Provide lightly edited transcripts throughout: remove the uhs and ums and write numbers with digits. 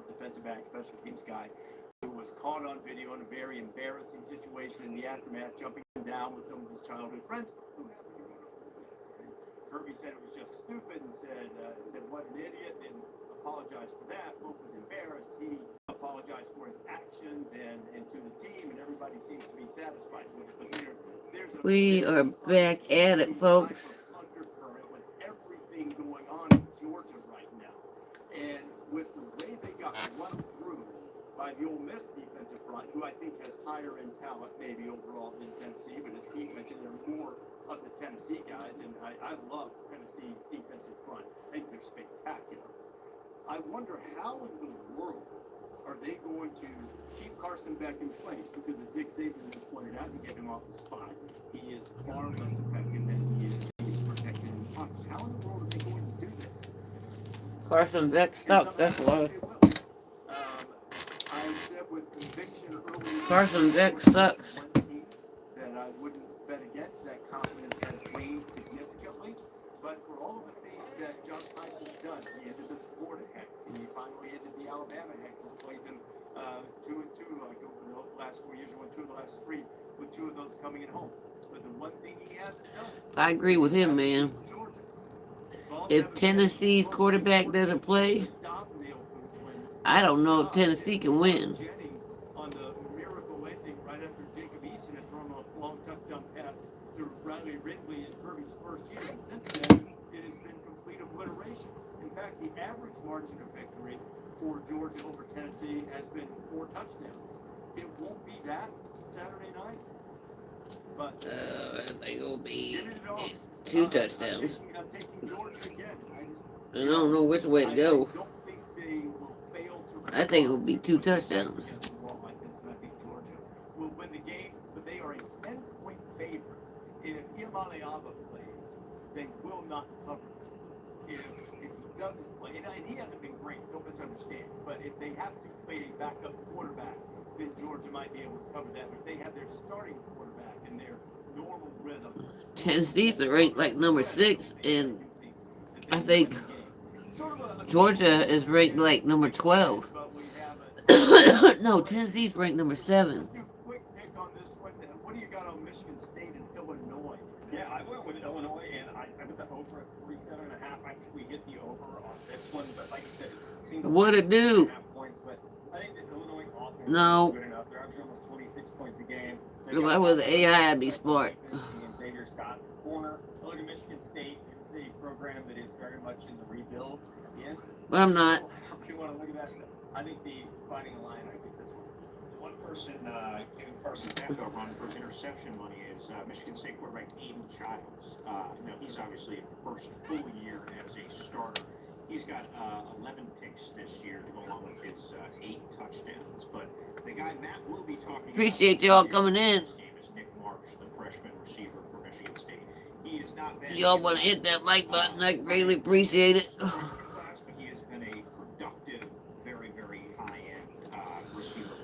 reserve defensive back, special teams guy, who was caught on video in a very embarrassing situation in the aftermath, jumping down with some of his childhood friends who happened to go to this. Kirby said it was just stupid and said what an idiot, and apologized for that. Pope was embarrassed. He apologized for his actions and to the team, and everybody seems to be satisfied with it. But we are back at it, folks. Undercurrent with everything going on in Georgia right now, and with the way they got run through by the Ole Miss defensive front, who I think has higher end talent maybe overall than Tennessee, but as Pete mentioned, there are more of the Tennessee guys, and I love Tennessee's defensive front. I think they're spectacular. I wonder how in the world are they going to keep Carson Beck in place, because as Nick Saban has pointed out, to get him off the spot, he is far less effective than he is protected in the pocket. How in the world are they going to do this? Carson Beck sucks, that's why. I said with conviction earlier, Carson Beck sucks. That I wouldn't bet against. That confidence has waned significantly. But for all of the things that Josh Heupel has done, he ended the Florida Hex. He finally ended the Alabama Hex. He's played them 2-2 like over the last 4 years. He won 2 of the last 3, with 2 of those coming at home. But the one thing he hasn't done, I agree with him, man. If Tennessee's quarterback doesn't play, I don't know if Tennessee can win. On the miracle ending right after Jacob Eason had thrown a long touchdown pass to Riley Ridley in Kirby's first year, and since then it has been complete obliteration. In fact, the average margin of victory for Georgia over Tennessee has been 4 touchdowns. It won't be that Saturday night, but I think it'll be 2 touchdowns. I'm taking Georgia again. I don't know which way to go. I don't think they will fail to. I think it will be 2 touchdowns. I think Georgia will win the game, but they are a 10-point favorite. If Imani Ava plays, they will not cover them. If he doesn't play, and he hasn't been great, don't misunderstand, but if they have to play a backup quarterback, then Georgia might be able to cover that. But if they have their starting quarterback in their normal rhythm, Tennessee's ranked like number 6, and I think Georgia is ranked like number 12. No, Tennessee's ranked number 7. Quick pick on this one. What do you got on Michigan State and Illinois? Yeah, I went with Illinois, and I put the over at 47.5. I think we hit the over on this one, but like you said, What'd it do? Points, but I think the Illinois offense No. is good enough. They're averaging almost 26 points a game. If I was AI, I'd be smart. And Xavier Scott, corner. I look at Michigan State. It's a program that is very much in the rebuild. Again, But I'm not. If you want to look at that, I think the Fighting Illini, I think this one. One person giving Carson Beck a run for interception money is Michigan State quarterback Aiden Childs. Now, he's obviously first full year as a starter. He's got 11 picks this year to go along with his 8 touchdowns. But the guy Matt will be talking Appreciate y'all coming in. His name is Nick Marsh, the freshman receiver for Michigan State. He is not bad. Y'all want to hit that like button? I greatly appreciate it. But he has been a productive, very, very high-end receiver.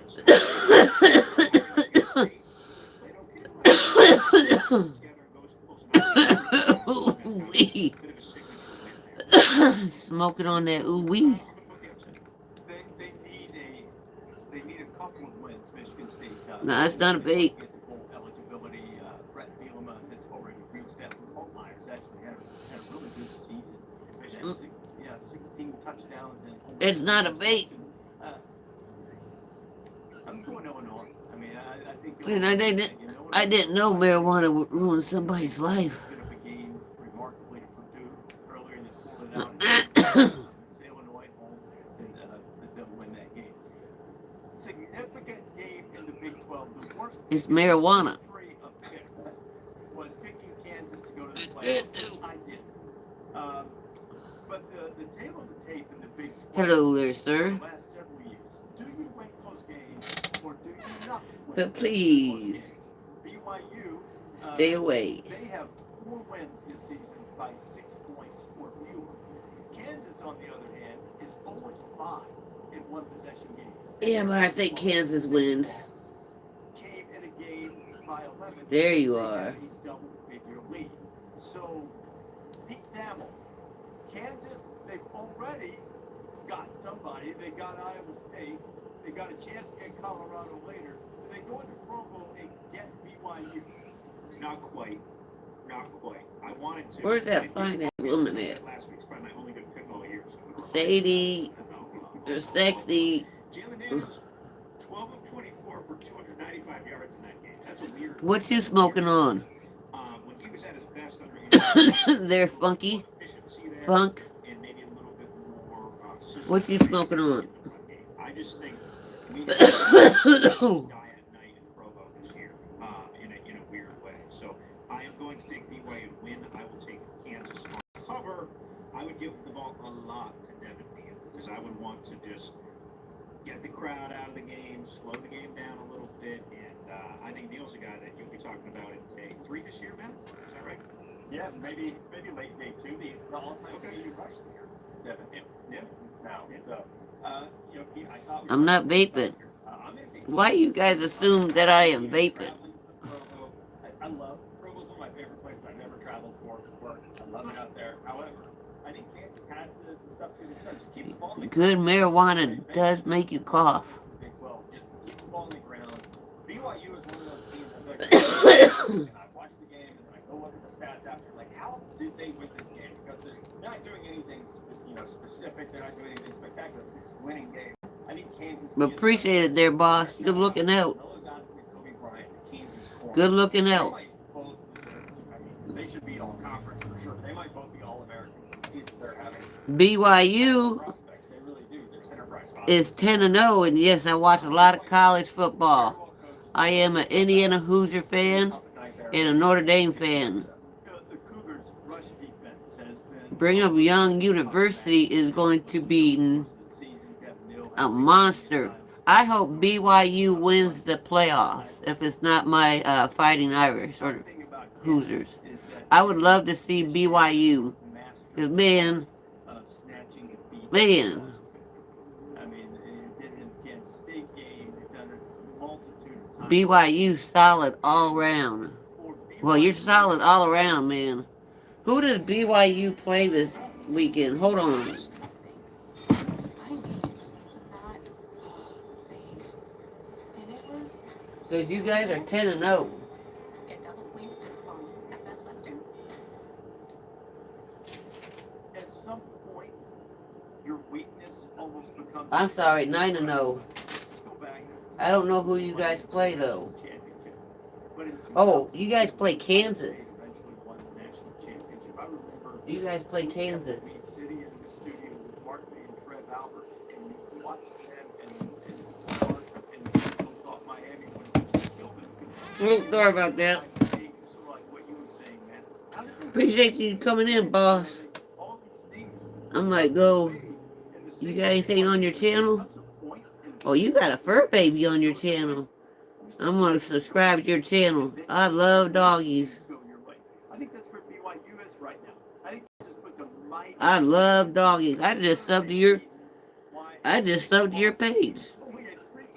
Smoking on that ooh-wee. They need a couple of wins. Michigan State. No, it's not a bait. Get the bowl eligibility. Brett Bielema has already reached that. Paul Myers actually had a really good season. 16 touchdowns and. It's not a bait. I'm going Illinois. I mean, I think. And I didn't know marijuana would ruin somebody's life. Bit of a game, remarkably to Purdue earlier, and they pulled it out. It's Illinois home, and they'll win that game. Significant game in the Big 12. The worst. It's marijuana. History of picks was picking Kansas to go to the It playoffs. did too. I did. But the tale of the tape in the Big 12. Hello there, sir. The last several years. Do you win close games or do you not win? But please, BYU. stay away. They have 4 wins this season by 6 points or fewer. Kansas, on the other hand, is 0-5 in one possession games. Yeah, but I think Kansas wins. Came in a game by 11. There you They are. had a double-figure lead. So, Pete Thamel, Kansas, they've already got somebody. They got Iowa State. They got a chance to get Colorado later. Do they go into Provo and get BYU? Not quite. Not quite. I wanted to. Where's that I did finance want woman to. at? Last week's probably my only good pick all year. So Sadie, or Sexy. Jalen Daniels, 12 of 24 for 295 yards in that game. That's a weird. What you smoking on? When he was at his best under They're funky. efficiency there, Funk. and maybe a little bit more. What you smoking on? I just think we die at night in Provo this year, in a weird way. So I am going to take BYU to win. I will take Kansas on cover. I would give the ball a lot to Devin Neal because I would want to just get the crowd out of the game, slow the game down a little bit, and I think Neal's a guy that you'll be talking about in day 3 this year, Matt. Is that right? Yeah, maybe late day 2. The all-time KU rush here. Devin Neal. Yeah. Now, so Pete, I thought I'm not vaping. I'm gonna take Why you guys assume that I am vaping? traveling to Provo. I love Provo's one of my favorite places I've ever traveled for work. I love it out there. However, I think Kansas has the stuff to do. Just keep the ball on the Good marijuana does make you cough. Big 12. Just keep the ball on the ground. BYU is one of those teams that and I watch the game and then I go look at the stats after. Like, how did they win this game? Because they're not doing anything, specific. They're not doing anything spectacular. They're just winning games. I think Kansas. Appreciate it there, boss. Good looking out. Noah Johnson and Kobe Bryant, the Kansas core. Good looking They out. might both deserve. They should be all conference for sure. They might both be all Americans. The seasons they're having. BYU Prospects, they really do. They're enterprise is 10-0, and yes, I watch a lot of college football. I am an Indiana Hoosier fan and a Notre Dame fan. The Cougars' rush defense has been Brigham Young University is going to be a monster. I hope BYU wins the playoffs if it's not my Fighting Irish or Hoosiers. I would love to see BYU. Because, man, I mean, they did it in the Kansas State game. They've done it a multitude of times. BYU solid all around. Well, you're solid all around, man. Who does BYU play this weekend? Hold on. Because you guys are 10-0. Get double points this fall at Best Western. At some point, your weakness almost becomes. I'm sorry, 9-0. Go back. I don't know who you guys play, though. Championship. But in Oh, you guys play Kansas. They eventually won the national championship. I remember You guys play Kansas. being sitting in the studio with Mark May and Trev Alberts, and you watched them and people thought Miami would just kill them. Oh, sorry about that. Sort of like what you were saying, man. How did they- Appreciate you coming in, boss. all these things I might go. in the You same got anything on your channel? point in Oh, you got a fur baby on your channel. I'm gonna subscribe to your channel. I love doggies. go your way. I think that's where BYU is right now. I think this puts a mighty I love doggies. I just subbed to your page.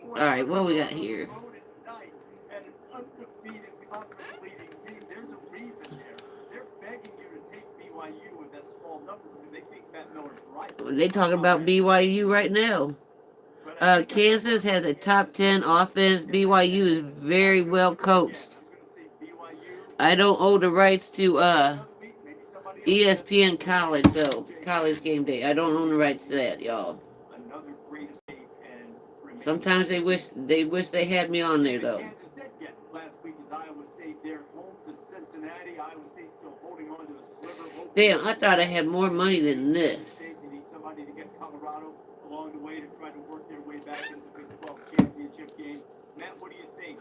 All right, what we got here? And an undefeated conference leading team. There's a reason there. They're begging you to take BYU with that small number because they think Matt Miller's right. They talking about BYU right now. Kansas has a top 10 offense. BYU is very well coached. I'm going to say BYU. I don't own the rights to Another week, maybe somebody else. ESPN College though. College Game Day. I don't own the rights to that, y'all. Another great escape and remain- Sometimes they wish they had me on there though. Kansas did get last week is Iowa State. They're home to Cincinnati. Iowa State still holding on to a sliver. Damn, I thought I had more money than this. They need somebody to get Colorado along the way to try to work their way back into the Big 12 championship game. Matt, what do you think?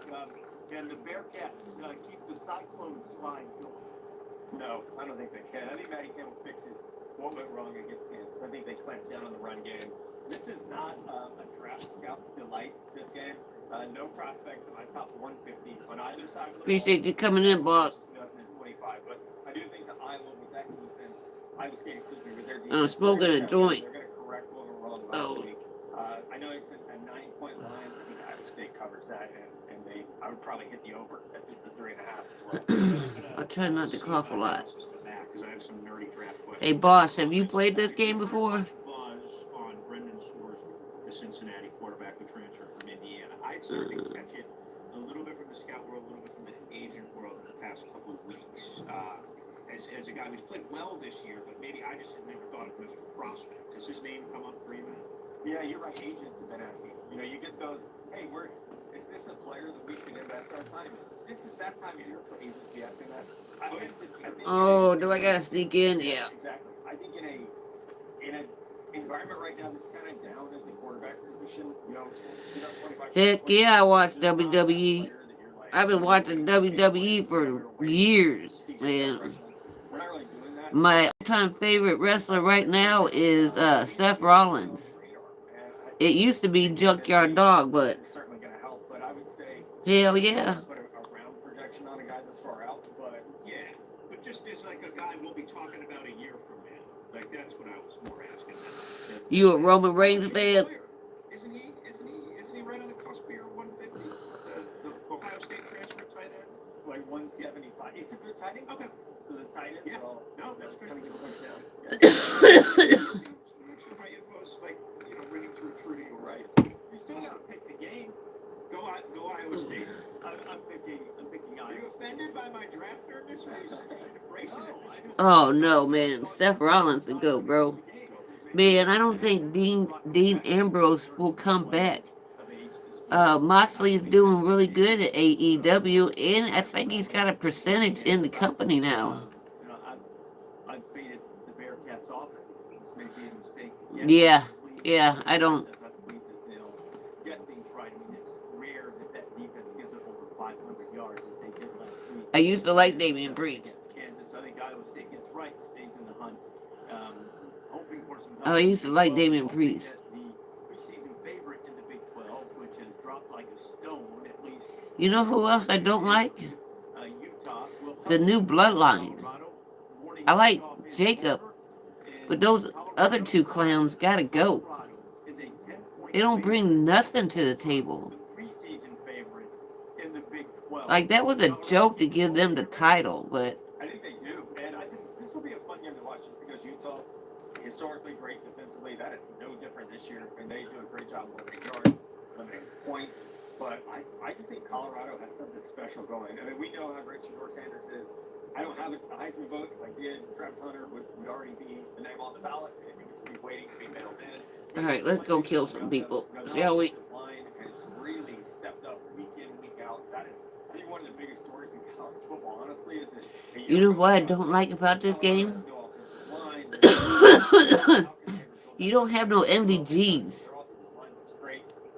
Can the Bearcats keep the Cyclones slide going? No, I don't think they can. I think Matty Campbell fixes what went wrong against Kansas. I think they clamped down on the run game. This is not a draft scout's delight, this game. No prospects in my top 150 on either side of the Appreciate you coming in, boss. 2025, but I do think that Iowa with that defense, Iowa State, excuse me, with their defense, I'm smoking a joint. They're going to correct what went wrong Oh. last week. I know it's a 9-point line. I think Iowa State covers that, and I would probably hit the over at 53.5 as well. I try not to cough a lot. Because I have some nerdy draft questions. Hey boss, have you played this game before? Buzz on Brendan Cincinnati quarterback who transferred from Indiana. I'd started to catch it a little bit from the scout world, a little bit from the agent world in the past couple of weeks. As a guy who's played well this year, but maybe I just had never thought of him as a prospect. Does his name come up for you, man? Yeah, you're right. Agents have been asking. You know, you get those, hey, is this a player that we should invest our time in? This is that time of year for agents to be asking that. I think Oh, do I gotta sneak in? Yeah. Exactly. I think in an environment right now that's kind of down at the quarterback position, you know, 25 Heck yeah, I watch there's not that WWE. player that you're like, I've been watching WWE for years, man. we're not really doing that. My all-time favorite wrestler right now is Seth Rollins. It used to be Junkyard Dog, but It's certainly going to help, but I would say hell yeah. put a round projection on a guy this far out, but Yeah, but just as like a guy we'll be talking about a year from now. Like that's what I was more asking. You a Roman Reigns fan? Isn't he right on the cusp here, 150? The Ohio State transfer tight end. like 175. It's a good tight end. Okay. So this tight end, Yeah. so No, that's fair. kind of get pushed down. So my info's like, ringing through true to you, right? You still gotta pick the game. Go Iowa State. I'm picking Are you Iowa. offended by my draft nerdness? You should embrace it. Oh no, man. Seth Rollins to go, bro. Man, I don't think Dean Ambrose will come back. Moxley's doing really good at AEW, and I think he's got a percentage in the company now. You know, I've faded the Bearcats often. This may be a mistake. Yeah, I don't. I believe that they'll get things right. I mean, it's rare that defense gives up over 500 yards as they did last week. I used to like Damian Priest. Against Kansas, I think Iowa State gets right, stays in the hunt. Hoping for some help. Oh, I used to like Damian Hoping Priest. that the preseason favorite in the Big 12, which has dropped like a stone, at least. You know who else I don't like? Utah will The new bloodline. Colorado, warning I like off his Jacob, corner, but those other two clowns gotta go. Colorado is a 10-point They don't favorite. bring nothing to the table. The preseason favorite in the Big 12. Like, that was a joke to give them the title, but I think they do, and this will be a fun game to watch just because Utah, historically great defensively. That is no different this year, and they do a great job limiting yards, limiting points. But I just think Colorado has something special going. I mean, we know how great Shedeur Sanders is. I don't have a Heisman vote. If I did, Travis Hunter would already be the name on the ballot. I think it's be waiting to be mailed in. alright, let's go kill some people, shall we? Line has really stepped up week in, week out. That is, I think, one of the biggest stories in college football, honestly, is that You know what I don't like about this game? You don't have no MVGs.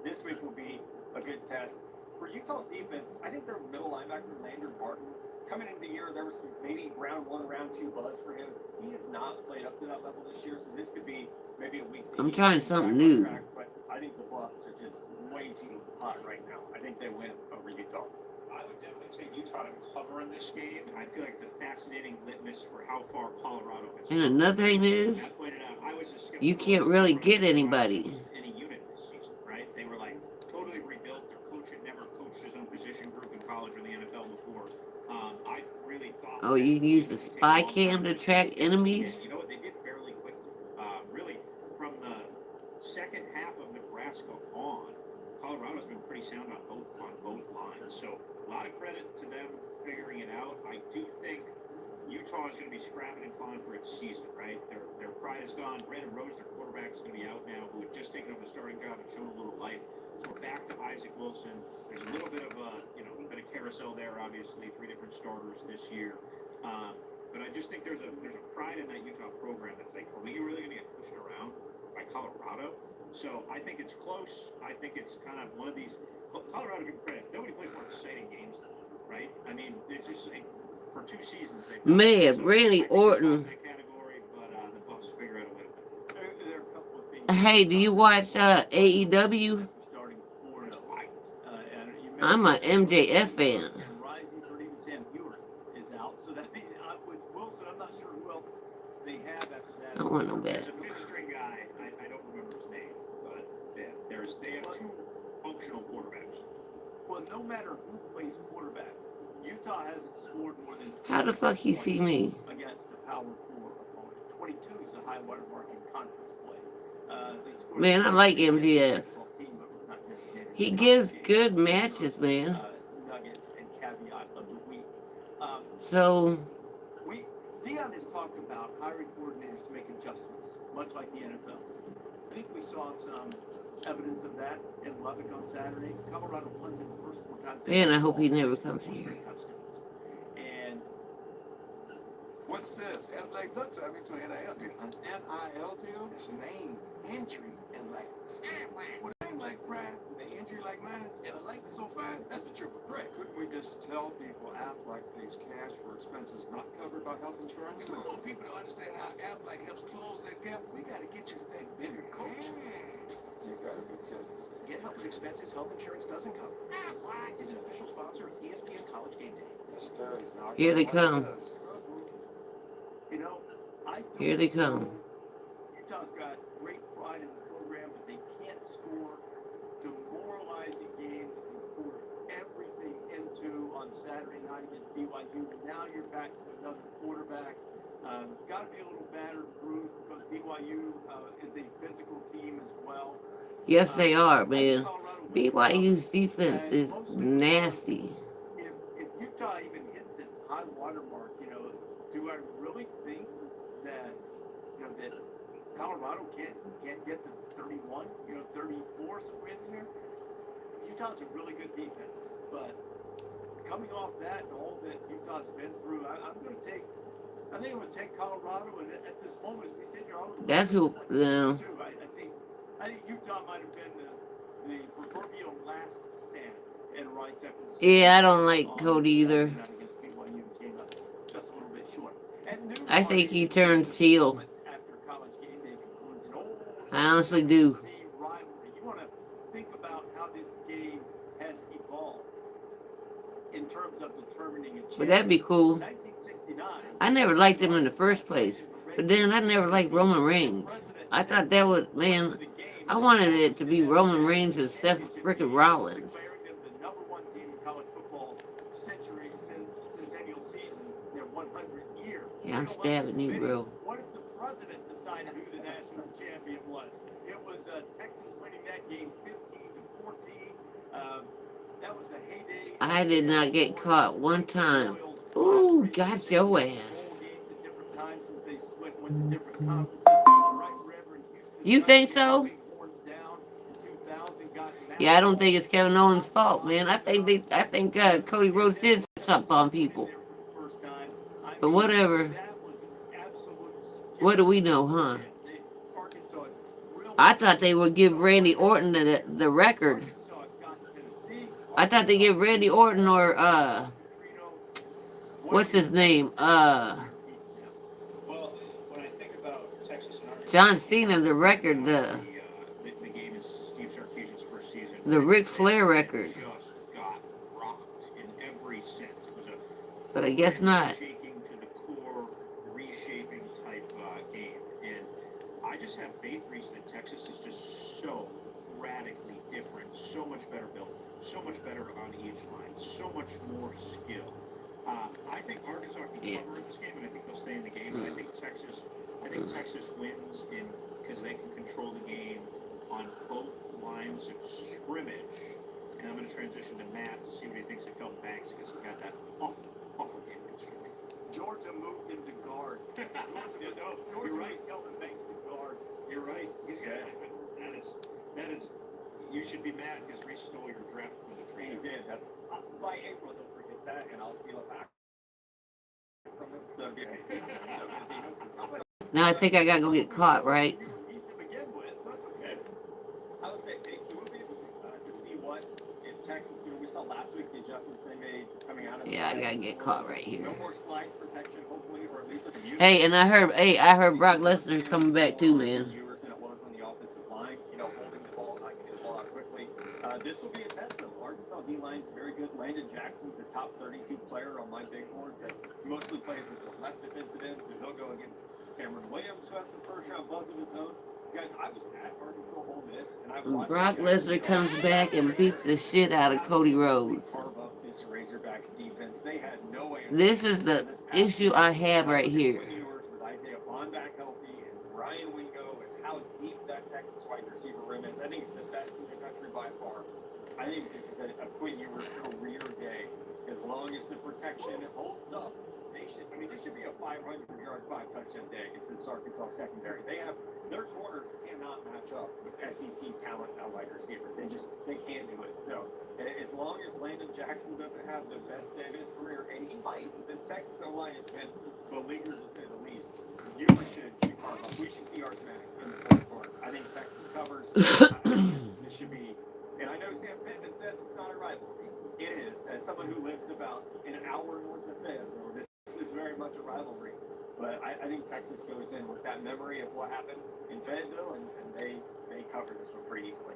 This week will be a good test. For Utah's defense, I think their middle linebacker, Landon Martin, coming into the year, there was some maybe round 1, round 2 buzz for him. He has not played up to that level this year, so this could be maybe a week. I'm trying something new. But I think the Buffs are just way too hot right now. I think they win over Utah. I would definitely take Utah to cover in this game. I feel like the fascinating litmus for how far Colorado has And another thing is, I pointed out, I was just skeptical you can't really get anybody. any unit this season, right? They were like totally rebuilt. Their coach had never coached his own position group in college or the NFL before. I really thought. Oh, you can use the spy cam to track enemies? You know what? They did fairly quickly. Really, from the second half of Nebraska on, Colorado's been pretty sound on both lines. So a lot of credit to them figuring it out. I do think Utah is going to be scrapping and clawing for its season, right? Their pride is gone. Brandon Rose, their quarterback, is going to be out now, who had just taken over the starting job and shown a little life. So we're back to Isaac Wilson. There's a little bit of a bit of carousel there, obviously, 3 different starters this year. But I just think there's a pride in that Utah program that's like, are we really going to get pushed around by Colorado? So I think it's close. I think it's kind of one of these. Colorado, give credit. Nobody plays more exciting games than them, right? I mean, it's just like, for 2 seasons. Man, Randy Orton. That category, but the Buffs figure out a way to win. There are a couple of things. Hey, do you watch AEW? Starting 4-0. That's why. And you I'm a mentioned- MJF fan. And rising for even Sam Hewitt is out. So that means with Wilson, I'm not sure who else they have after that. I don't want no There's bet. a 5th string guy. I don't remember his name, but yeah, they have 2 functional quarterbacks. Well, no matter who plays quarterback, Utah hasn't scored more than How the fuck he see me? against a Power 4 opponent. 22 is the high water mark in conference play. Man, I like MGF. He gives good matches, man. Nugget and caveat of the week. So, Dion has talked about hiring coordinators to make adjustments, much like the NFL. I think we saw some evidence of that in Lubbock on Saturday. Colorado punted the first 4 times. man, I hope he never comes here. Touchdowns. And What's this? Like, looks at me to an NIL deal. An NIL deal? It's name, injury, and legs. With a name like Brian, an injury like mine, and a leg so fine, that's a triple threat. Couldn't we just tell people Aflac pays cash for expenses not covered by health insurance? We want people to understand how Aflac helps close that gap. We got to get you to think bigger, coach. You got to be kidding. Get help with expenses health insurance doesn't cover. Aflac is an official sponsor of ESPN College Game Day. Here they come. you know, Here they come. Utah's got great pride in the program, but they can't score. Demoralizing game that they poured everything into on Saturday night against BYU. Now you're back to another quarterback. Got to be a little battered, bruised, because BYU is a physical team as well. Yes, they are, man. BYU's defense is nasty. If Utah even hits its high water mark, do I really think that that Colorado can't get to 31, 34 somewhere in there? Utah's a really good defense, but coming off that and all that Utah's been through, I think I'm going to take Colorado, and at this moment, as we sit here, That's who. No. I think Utah might have been the proverbial last stand, and Rice Eccles. Yeah, I don't like Cody either. Against BYU came up just a little bit short. I think he turns heel. I honestly do. You want to think about how this game has evolved in terms of determining a But that'd be cool. 1969. I never liked him in the first place. But then I never liked Roman Reigns. I thought that would, man, I wanted it to be Roman Reigns and Seth frickin' Rollins. Declaring them the number one team in college football's centennial season, their 100th year. Yeah, I'm stabbing you, bro. What if the president decided who the national champion was? It was Texas winning that game 15-14. That was the heyday. I did not get caught one time. Ooh, got your ass. You think so? Yeah, I don't think it's Kevin Owens' fault, man. I think Cody Rhodes did something on people. But whatever. What do we know, huh? I thought they would give Randy Orton the record. I thought they give Randy Orton or what's his name? Well, when I think about Texas and Arkansas, John Cena the record, the game is Steve Sarkisian's first season. the Ric Flair record. Just got rocked in every sense. It was a But I guess not. shaking to the core, reshaping type game, and I just have faith, Reese, that Texas is just so radically different, so much better built, so much better on each line, so much more skill. I think Arkansas can cover this game, and I think they'll stay in the game. But I think Texas wins because they can control the game on both lines of scrimmage. And I'm going to transition to Matt to see what he thinks of Kelvin Banks because he got that awful game against Georgia. Georgia moved him to guard. Georgia You're right. Kelvin Banks to guard. You're right. He's good. That is. You should be mad because Reese stole your draft from the He trainer. did. That's by April. Don't forget that, and I'll steal it back from him. So good. Now I think I gotta go get caught, right? You were beat to begin with, so that's okay. I would say it would be interesting to see what if Texas. We saw last week the adjustments they made coming out of. Yeah, I gotta get caught right here. No more slide protection, hopefully, or at least with the unit. Hey, and I heard Brock Lesnar coming back too, man. Viewers than it was on the offensive line. Holding the ball, not getting the ball out quickly. This will be a test of Arkansas D line's very good. Landon Jackson's a top 32 player on my big board that mostly plays at the left defensive end, so he'll go against Cameron Williams, who has some first round buzz of his own. Guys, I was at Arkansas Ole Miss, and I watched Brock Lesnar comes back and beats the shit out of Cody Rhodes. carve up this Razorbacks defense. They had no answer. This is the issue I have right here. With Isaiah Bond back healthy and Ryan Wingo and how deep that Texas by far. I think this is a Quinn Ewers career day. As long as the protection holds up, they should be a 500-yard, 5-touchdown day against this Arkansas secondary. Their corners cannot match up with SEC talent at wide receiver. They can't do it. So as long as Landon Jackson doesn't have the best day of his career, and he might, this Texas O-line has been beleaguered to say the least. Ewers should keep hard up. We should see Archmack in the fourth quarter. I think Texas covers. This should be, and I know Sam Pittman says it's not a rivalry. It is. As someone who lives about an hour north of Fayetteville, this is very much a rivalry. But I think Texas goes in with that memory of what happened in Fayetteville, and they cover this one pretty easily.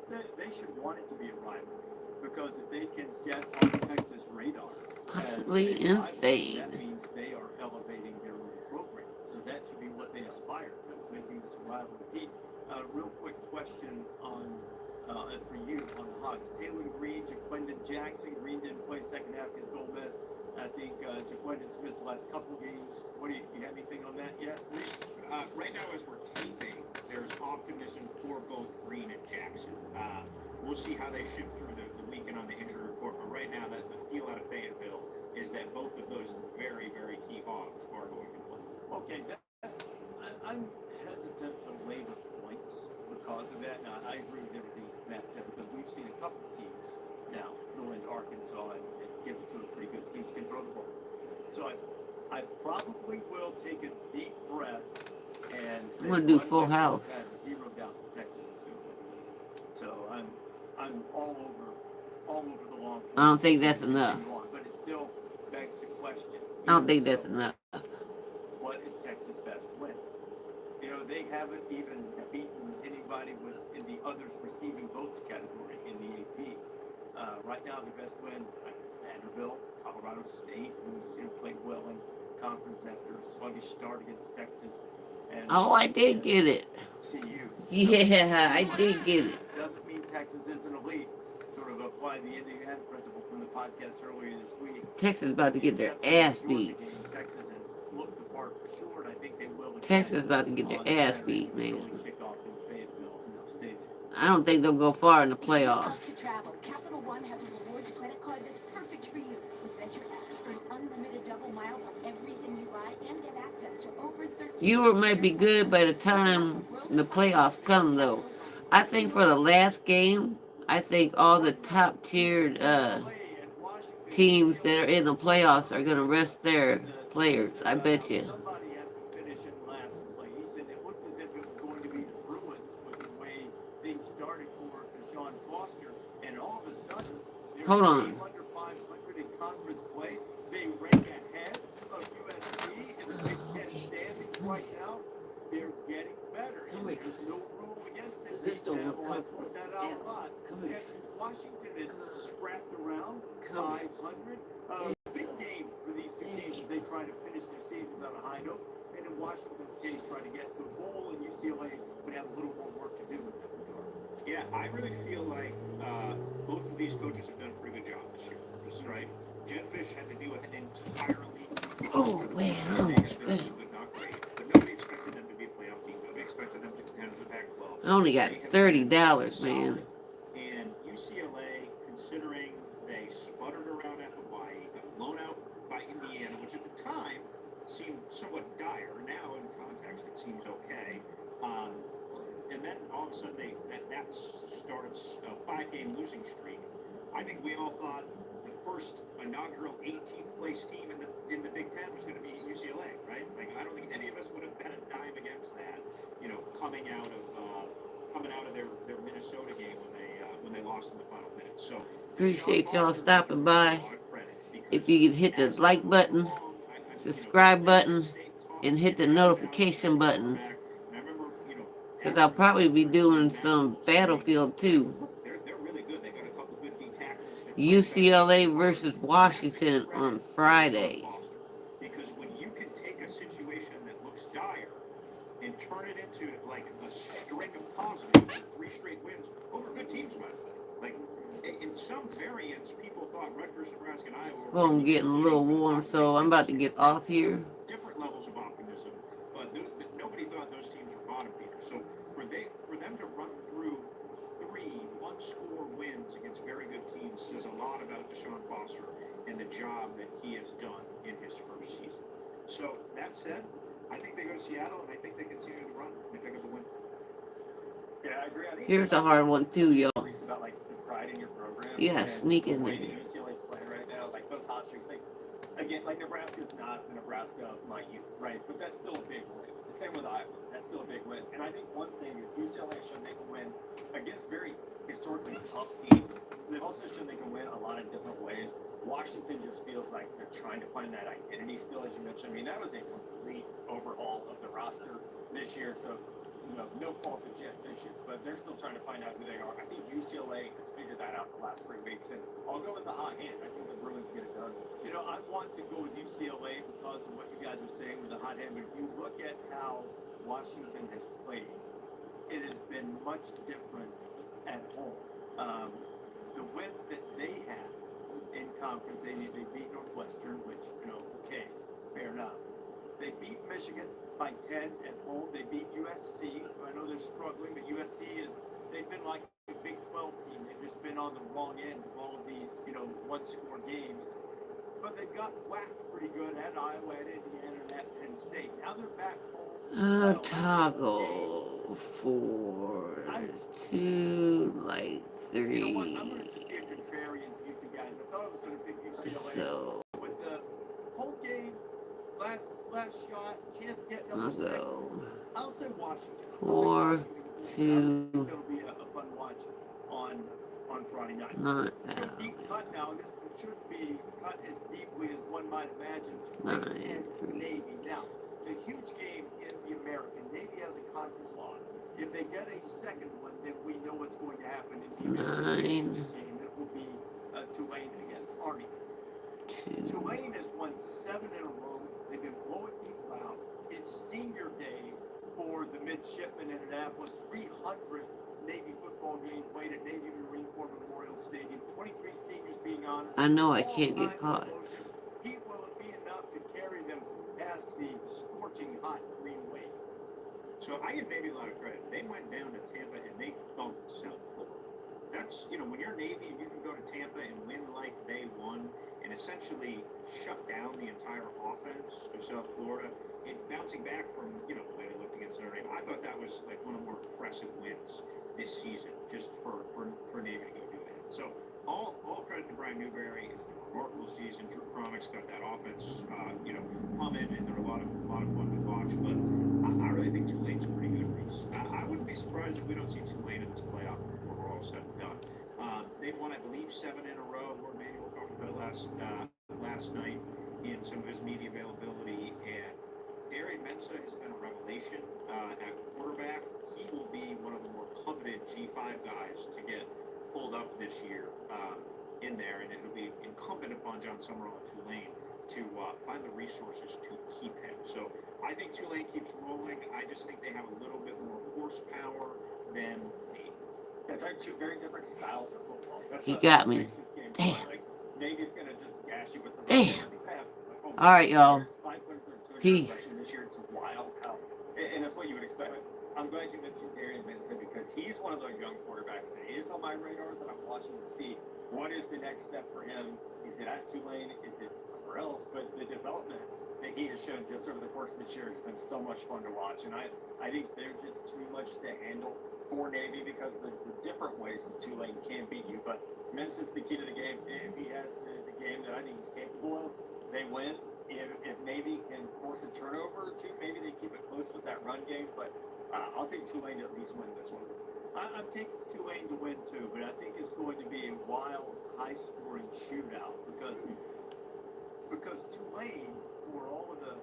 They should want it to be a rivalry, because if they can get on Texas radar, Possibly as a rivalry, insane. that means they are elevating their own program. So that should be what they aspire to, is making this a rivalry. Pete, real quick question on for you on the Hogs. Taylor Green, Jaquindon Jackson. Green didn't play second half against Ole Miss. I think Jaquindon's missed the last couple games. What do you have anything on that yet? Right now, as we're taping, there's optimism for both Green and Jackson. We'll see how they shift through the weekend on the injury report, but right now, the feel out of Fayetteville is that both of those very, very key Hogs are going to play. Okay, I'm hesitant to lay the points because of that. Now, I agree with everything Matt said, because we've seen a couple of teams now go into Arkansas and give it to a pretty good teams can throw the ball. So I probably will take a deep breath and say, I'm gonna do full house. I have zero doubt that Texas is going to win. So I'm all over the long. I don't think that's enough. But it still begs the question. I don't think even that's so, enough. what is Texas' best win? You know, they haven't even beaten anybody in the others receiving votes category in the AP. Right now, the best win, Vanderbilt, Colorado State, who's played well in conference after a sluggish start against Texas. And Oh, I did get it. CU. Yeah, I did get it. Doesn't mean Texas isn't elite. Sort of apply the Indiana principle from the podcast earlier this week. Texas about to get their ass beat. Texas has looked the part for sure, and I think they will. Texas about to get their ass beat, man. Kick off in Fayetteville, and they'll stay there. I don't think they'll go far in the If you love playoffs. to travel, Capital One has a rewards credit card that's perfect for you. With Venture X, earn unlimited double miles on everything you buy and get access to over 13. Europe might be good by the time the playoffs come, though. I think for the last game, I think all the top tiered teams that are in the playoffs are going to rest their players. I bet you. Somebody has to finish in last place, and it looked as if it was going to be the Bruins with the way things started for Deshaun Foster, and all of a sudden, they're Hold on. under 500 in conference play. They rank ahead of USC in the Big Ten standings right now. They're getting better, and there's no rule against it. This don't look I point that out a lot. Come here. And Washington is scrapped around Come here. 500. Big game for these two teams as they try to finish their seasons on a high note. And in Washington's case, try to get to a bowl, and UCLA would have a little more work to do with that regard. Yeah, I really feel like both of these coaches have done a pretty good job this year. Right? Jed Fish had to deal with an entirely. Oh, man, I almost fell. But not great. But nobody expected them to be a playoff team. Nobody expected them to contend with the Pac-12. I only got $30, man. And UCLA, considering they sputtered around at Hawaii, got blown out by Indiana, which at the time seemed somewhat dire. Now, in context, it seems okay. And then all of a sudden, that starts a 5-game losing streak. I think we all thought the first inaugural 18th place team in the Big Ten was going to be UCLA, right? Like, I don't think any of us would have bet a dime against that. Coming out of their Minnesota game when they lost in the final minute. So Appreciate y'all stopping by. If you could hit the like button, subscribe button, and hit the notification button, because I'll probably be doing some Battlefield too. They're really good. They got a couple good D tackles. UCLA versus Washington on Friday. Because when you can take a situation that looks dire and turn it into like a string of positives, 3 straight wins over good teams, man. Like in some variants, people thought Rutgers, Nebraska, and Iowa. Well, I'm getting a little warm, so I'm about to get off here. Different levels of optimism, but nobody thought those teams were bottom feeders. So for them to run through 3 one-score about Deshaun Foster and the job that he has done in his first season. So that said, I think they go to Seattle, and I think they continue to run. They pick up a win. Yeah, I agree. I think Here's a hard one too, y'all. It's about like the pride in your program. Yeah, and sneak in the way there. that UCLA's playing right now, like those hot streaks. Like again, like Nebraska's not the Nebraska of my youth, right? But that's still a big win. The same with Iowa. That's still a big win. And I think one thing is UCLA should they can win against very historically tough teams. They've also shown they can win a lot of different ways. Washington just feels like they're trying to find that identity still, as you mentioned. I mean, that was a complete overhaul of the roster this year. So, no fault of Jeff Fishes, but they're still trying to find out who they are. I think UCLA has figured that out the last 3 weeks, and I'll go with the hot hand. I think the Bruins get it done. I want to go with UCLA because of what you guys are saying with the hot hand. But if you look at how Washington has played, it has been much different at home. The wins that they have in conference, they beat Northwestern, which, okay, fair enough. They beat Michigan by 10 at home. They beat USC. I know they're struggling, but USC they've been like a Big 12 team. They've just been on the wrong end of all of these, one-score games. But they've got whacked pretty good at Iowa, at Indiana, and at Penn State. Now they're back home. Toggle 4 to like 3. You know what? I'm going to just be a contrarian to you two guys. I thought I was going to pick UCLA. So With the whole game, last shot, chance to get I'll number 6. go I'll say Washington. 4 I think 2. it'll be a fun watch on Friday night. Not Let's go out. deep cut now, and this should be cut as deeply as one might imagine. 9 3. Navy. Now, it's a huge game in the American. Navy has a conference loss. If they get a second one, then we know what's going to happen in the American 9 game. It will be Tulane against Army. 2. Tulane has won 7 in a row. They've been blowing people out. It's senior day for the midshipmen in Annapolis. 300 Navy football game played at Navy Marine Corps Memorial Stadium. 23 seniors being honored. I know I can't get caught. Heat will it be enough to carry them past the scorching hot green wave? So I give Navy a lot of credit. They went down to Tampa and they thumped South Florida. That's, when you're Navy and you can go to Tampa and win like they won and essentially shut down the entire offense of South Florida and bouncing back from, the way they looked against Notre Dame. I thought that was like one of the more impressive wins this season just for Navy to go do that. So all credit to Brian Newberry. It's been a remarkable season. Drew Cromic's got that offense, humming, and they're a lot of fun to watch. But I really think Tulane's a pretty good race. I wouldn't be surprised if we don't see Tulane in this playoff before we're all said and done. They've won, I believe, 7 in a row. Where Manuel talked about last night in some of his media availability, and Darian Mensah has been a revelation at quarterback. He will be one of the more coveted G5 guys to get pulled up this year in there, and it'll be incumbent upon John Summerall and Tulane to find the resources to keep him. So I think Tulane keeps rolling. I just think they have a little bit more horsepower than Navy. Yeah, they're two very different styles of football. That's He what got me. makes this game Damn. fun. Like, Navy's going to just gash you with the Damn. All All right, y'all. Peace. Peace. This year, it's wild how, and that's what you would expect. I'm glad you mentioned Darian Mensah because he's one of those young quarterbacks that is on my radar that I'm watching to see what is the next step for him. Is it at Tulane? Is it somewhere else? But the development that he has shown just over the course of this year has been so much fun to watch. And I think there's just too much to handle for Navy because the different ways that Tulane can beat you. But Mensah's the key to the game. If he has the game that I think he's capable of, they win. If Navy can force a turnover or two, maybe they keep it close with that run game. But I'll take Tulane to at least win this one. I'm taking Tulane to win too, but I think it's going to be a wild, high-scoring shootout because Tulane, for all of the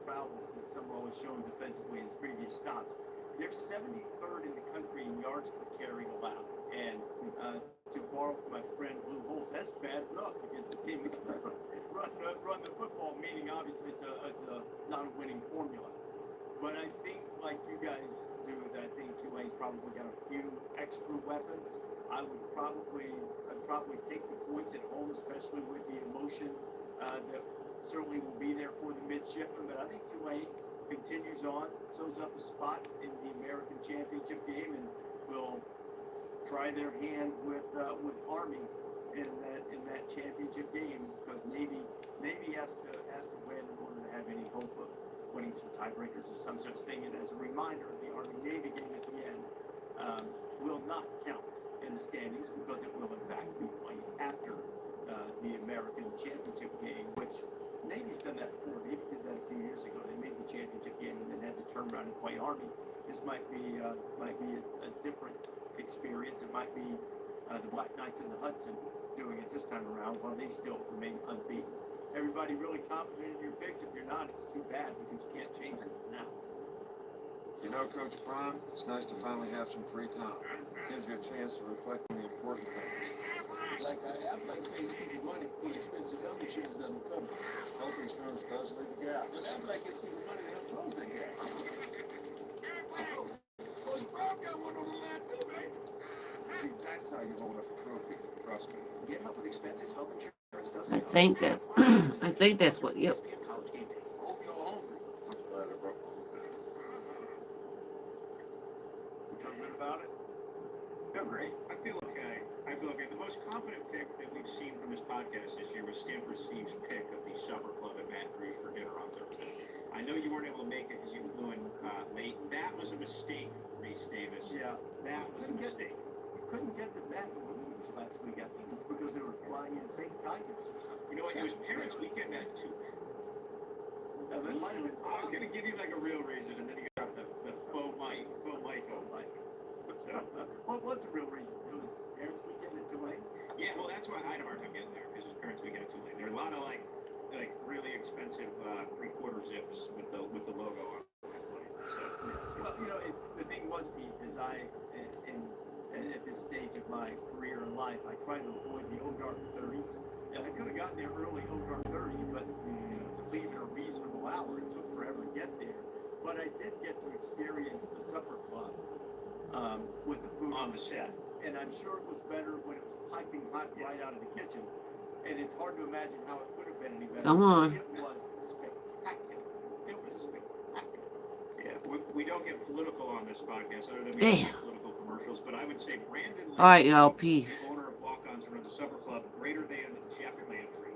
prowess that Summerall has shown defensively in his previous stops, they're 73rd in the country in yards per carry allowed. And to borrow from my friend Lou Holtz, that's bad luck against a team that can run the football. Meaning, obviously, it's not a winning formula. But I think, like you guys do, that I think Tulane's probably got a few extra weapons. I'd probably take the points at home, especially with the emotion that certainly will be there for the midshipmen. But I think Tulane continues on, sews up a spot in the American Championship game, and will try their hand with Army in that that championship game because Navy has to win in order to have any hope of winning some tiebreakers or some such thing. And as a reminder, the Army-Navy game at the end will not count in the standings because it will in fact be played after the American championship game, which Navy's done that before. Navy did that a few years ago. They made the championship game and then had to turn around and play Army. This might be a different experience. It might be the Black Knights in the Hudson doing it this time around while they still remain unbeaten. Everybody really confident in your picks? If you're not, it's too bad because you can't change it now. You know, Coach Prime, it's nice to finally have some free time. Gives you a chance to reflect on the important things. Like Aflac pays people money when expensive health insurance doesn't cover. Health insurance does leave a gap. But Aflac gives people money to help close that gap. Coach Prime got one on the line too, man. See, that's how you hold up a trophy. Trust me. Get help with expenses. Health insurance doesn't I cover. think that. I think that's what. Yep. ESPN College Game Day. Hope you're hungry. I'm glad I brought You feel good about it? Feel great. I feel okay. The most confident pick that we've seen from this podcast this year was Stanford Steve's pick of the Supper Club at Baton Rouge for dinner on Thursday. I know you weren't able to make it because you flew in late. That was a mistake, Reese Davis. Yeah. That was a mistake. You couldn't get to Baton Rouge last week. I think it's because they were flying in fake tigers or something. You know what? It was Parents Weekend at 2. Now, that might have been. I was going to give you like a real reason, and then you got the faux Mike. What was the real reason? It was Parents Weekend at Tulane? Yeah, well, that's why I had a hard time getting there because it was Parents Weekend at Tulane. There are a lot of like really expensive 3/4 zips with the logo on that flight. So, Well, you know, the thing was, Pete, is at this stage of my career in life, I try to avoid the dark 30s. And I could have gotten there early dark 30, but to leave at a reasonable hour, it took forever to get there. But I did get to experience the supper club with the food on the set. And I'm sure it was better when it was piping hot right out of the kitchen. And it's hard to imagine how it could have been any better. Come on. It was spectacular. It was spectacular. yeah, we don't get political on this podcast other than we Damn. make political commercials, but I would say Brandon All right, Landry, y'all. Peace. the owner of Walk-Ons who runs the Supper Club, greater than Jeff Landry.